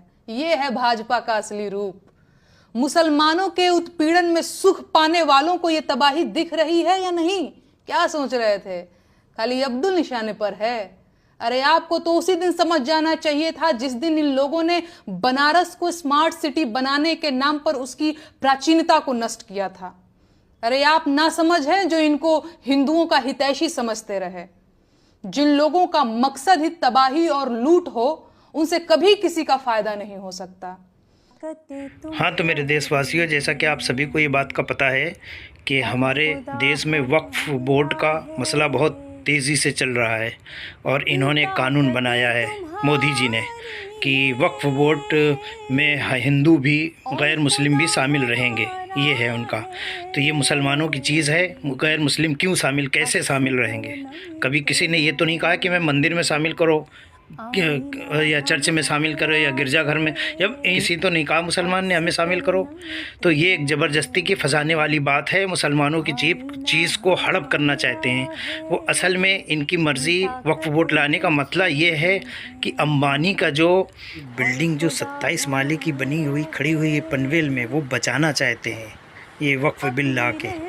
है। ये है भाजपा का असली रूप। मुसलमानों के उत्पीड़न में सुख पाने वालों को ये तबाही दिख रही है या नहीं? क्या सोच रहे थे खाली अब्दुल निशाने पर है? अरे आपको तो उसी दिन समझ जाना चाहिए था जिस दिन इन लोगों ने बनारस को स्मार्ट सिटी बनाने के नाम पर उसकी प्राचीनता को नष्ट किया था। अरे आप ना समझ हैं जो इनको हिंदुओं का हितैषी समझते रहे। जिन लोगों का मकसद ही तबाही और लूट हो, उनसे कभी किसी का फायदा नहीं हो सकता। हाँ, तो मेरे देशवासियों, जैसा कि आप सभी को ये बात का पता है कि हमारे देश में वक्फ बोर्ड का मसला बहुत तेज़ी से चल रहा है और इन्होंने कानून बनाया है मोदी जी ने कि वक्फ बोर्ड में हिंदू भी गैर मुस्लिम भी शामिल रहेंगे। ये है उनका। तो ये मुसलमानों की चीज़ है। गैर मुस्लिम क्यों शामिल, कैसे शामिल रहेंगे? कभी किसी ने ये तो नहीं कहा कि मैं मंदिर में शामिल करो या चर्च में शामिल करो या गिरजाघर में, या इसी तो नहीं कहा मुसलमान ने हमें शामिल करो। तो ये एक ज़बरदस्ती की फंसाने वाली बात है। मुसलमानों की चीज़ को हड़प करना चाहते हैं वो। असल में इनकी मर्ज़ी वक्फ बोर्ड लाने का मतलब ये है कि अंबानी का जो बिल्डिंग जो 27 माले की बनी हुई खड़ी हुई है पनवेल में, वो बचाना चाहते हैं। ये वक्फ बिल ला के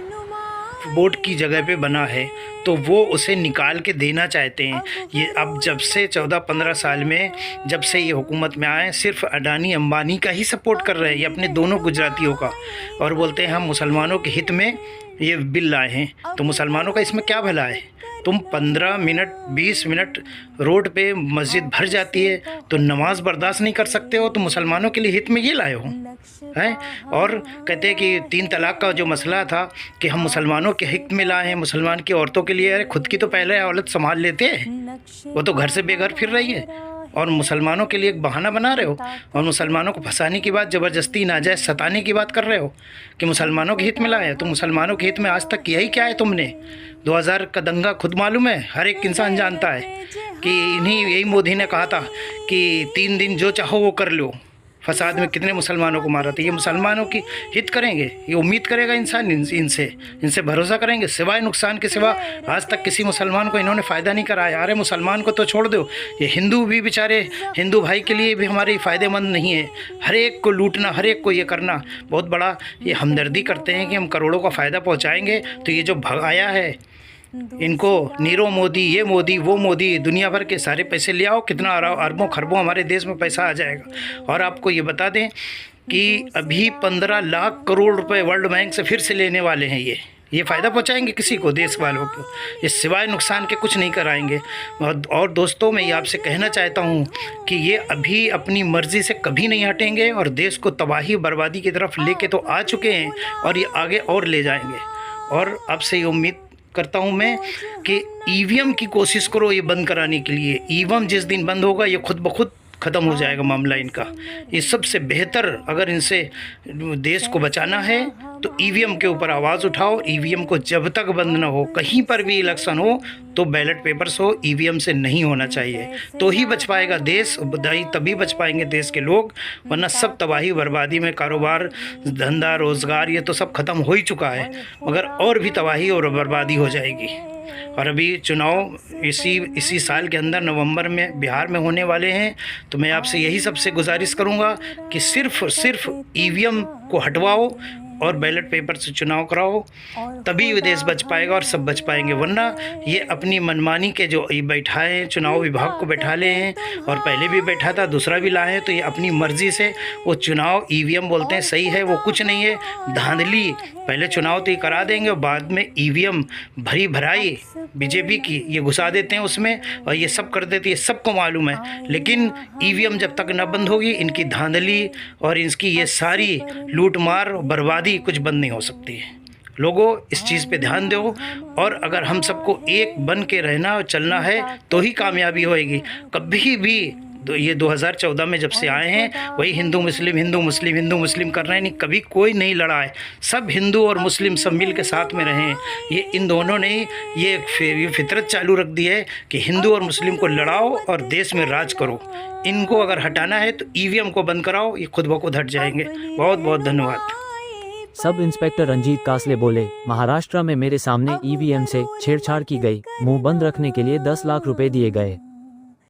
बोर्ड की जगह पे बना है तो वो उसे निकाल के देना चाहते हैं। ये अब जब से 14-15 साल में जब से ये हुकूमत में आए, सिर्फ अडानी अंबानी का ही सपोर्ट कर रहे हैं, ये अपने दोनों गुजरातियों का, और बोलते हैं हम मुसलमानों के हित में ये बिल लाए हैं। तो मुसलमानों का इसमें क्या भला है? तुम 15 मिनट 20 मिनट रोड पे मस्जिद भर जाती है तो नमाज बर्दाश्त नहीं कर सकते हो, तो मुसलमानों के लिए हित में ये लाए हो हैं? और कहते हैं कि 3 तलाक का जो मसला था कि हम मुसलमानों के हित में लाए हैं, मुसलमान की औरतों के लिए। अरे खुद की तो पहले औरत संभाल लेते हैं, वो तो घर से बेघर फिर रही है, और मुसलमानों के लिए एक बहाना बना रहे हो और मुसलमानों को फंसाने की बात, ज़बरदस्ती नाजायज़ सताने की बात कर रहे हो कि मुसलमानों के हित में लाए। तो मुसलमानों के हित में आज तक किया ही क्या है तुमने? 2000 का दंगा खुद मालूम है, हर एक इंसान जानता है कि यही मोदी ने कहा था कि 3 दिन जो चाहो वो कर लो। फसाद में कितने मुसलमानों को मारा था। ये मुसलमानों की हित करेंगे? ये उम्मीद करेगा इंसान इनसे भरोसा करेंगे? सिवाय नुकसान के सिवा आज तक किसी मुसलमान को इन्होंने फ़ायदा नहीं कराया। अरे मुसलमान को तो छोड़ दो, ये हिंदू भी बेचारे, हिंदू भाई के लिए भी हमारे फ़ायदेमंद नहीं है। हर एक को लूटना, हर एक को ये करना, बहुत बड़ा ये हमदर्दी करते हैं कि हम करोड़ों का फ़ायदा पहुँचाएँगे। तो ये जो भगाया है इनको, नीरव मोदी, ये मोदी, वो मोदी, दुनिया भर के सारे पैसे ले आओ, कितना अरबों खरबों हमारे देश में पैसा आ जाएगा। और आपको ये बता दें कि अभी 15 लाख करोड़ रुपए वर्ल्ड बैंक से फिर से लेने वाले हैं। ये फ़ायदा पहुंचाएंगे किसी को, देश वालों को? ये सिवाय नुकसान के कुछ नहीं कराएंगे। और दोस्तों, मैं ये आपसे कहना चाहता हूं कि ये अभी अपनी मर्ज़ी से कभी नहीं हटेंगे और देश को तबाही बर्बादी की तरफ लेके तो आ चुके हैं और ये आगे और ले जाएंगे। और आपसे ये उम्मीद करता हूं मैं कि ईवीएम की कोशिश करो ये बंद कराने के लिए। ईवीएम जिस दिन बंद होगा ये खुद ब खुद ख़त्म हो जाएगा मामला इनका। ये सबसे बेहतर, अगर इनसे देश को बचाना है तो ईवीएम के ऊपर आवाज़ उठाओ। ईवीएम को जब तक बंद ना हो, कहीं पर भी इलेक्शन हो तो बैलेट पेपर्स हो, ईवीएम से नहीं होना चाहिए। तो ही बच पाएगा देश, तभी बच पाएंगे देश के लोग, वरना सब तबाही बर्बादी में, कारोबार, धंधा, रोज़गार, ये तो सब ख़त्म हो ही चुका है, मगर और भी तबाही और बर्बादी हो जाएगी। और अभी चुनाव इसी साल के अंदर नवंबर में बिहार में होने वाले हैं। तो मैं आपसे यही सबसे गुजारिश करूंगा कि सिर्फ ईवीएम को हटवाओ और बैलेट पेपर से चुनाव कराओ, तभी ये देश बच पाएगा और सब बच पाएंगे। वरना ये अपनी मनमानी के जो बैठाए हैं, चुनाव विभाग को बैठा ले हैं, और पहले भी बैठा था, दूसरा भी लाए हैं, तो ये अपनी मर्ज़ी से वो चुनाव, ईवीएम बोलते हैं सही है, वो कुछ नहीं है, धांधली। पहले चुनाव तो ये करा देंगे और बाद में ईवीएम भरी भराई बीजेपी की ये घुसा देते हैं उसमें, और ये सब कर देते हैं, सबको मालूम है। लेकिन ईवीएम जब तक न बंद होगी, इनकी धांधली और इनकी ये सारी लूटमार बर्बादी कुछ बंद नहीं हो सकती है। लोगों, इस चीज़ पे ध्यान दो, और अगर हम सबको एक बन के रहना और चलना है तो ही कामयाबी होएगी। कभी भी ये 2014 में जब से आए हैं वही हिंदू मुस्लिम कर रहे हैं, नहीं, कभी कोई नहीं लड़ा है। सब हिंदू और मुस्लिम सब मिल के साथ में रहे हैं। ये इन दोनों ने ये फितरत चालू रख दी है कि हिंदू और मुस्लिम को लड़ाओ और देश में राज करो। इनको अगर हटाना है तो ईवीएम को बंद कराओ, ये खुद ब खुद हट जाएंगे। बहुत बहुत धन्यवाद। सब इंस्पेक्टर रंजीत कासले बोले, महाराष्ट्र में मेरे सामने ईवीएम से छेड़छाड़ की गई, मुंह बंद रखने के लिए 10 लाख रुपए दिए गए।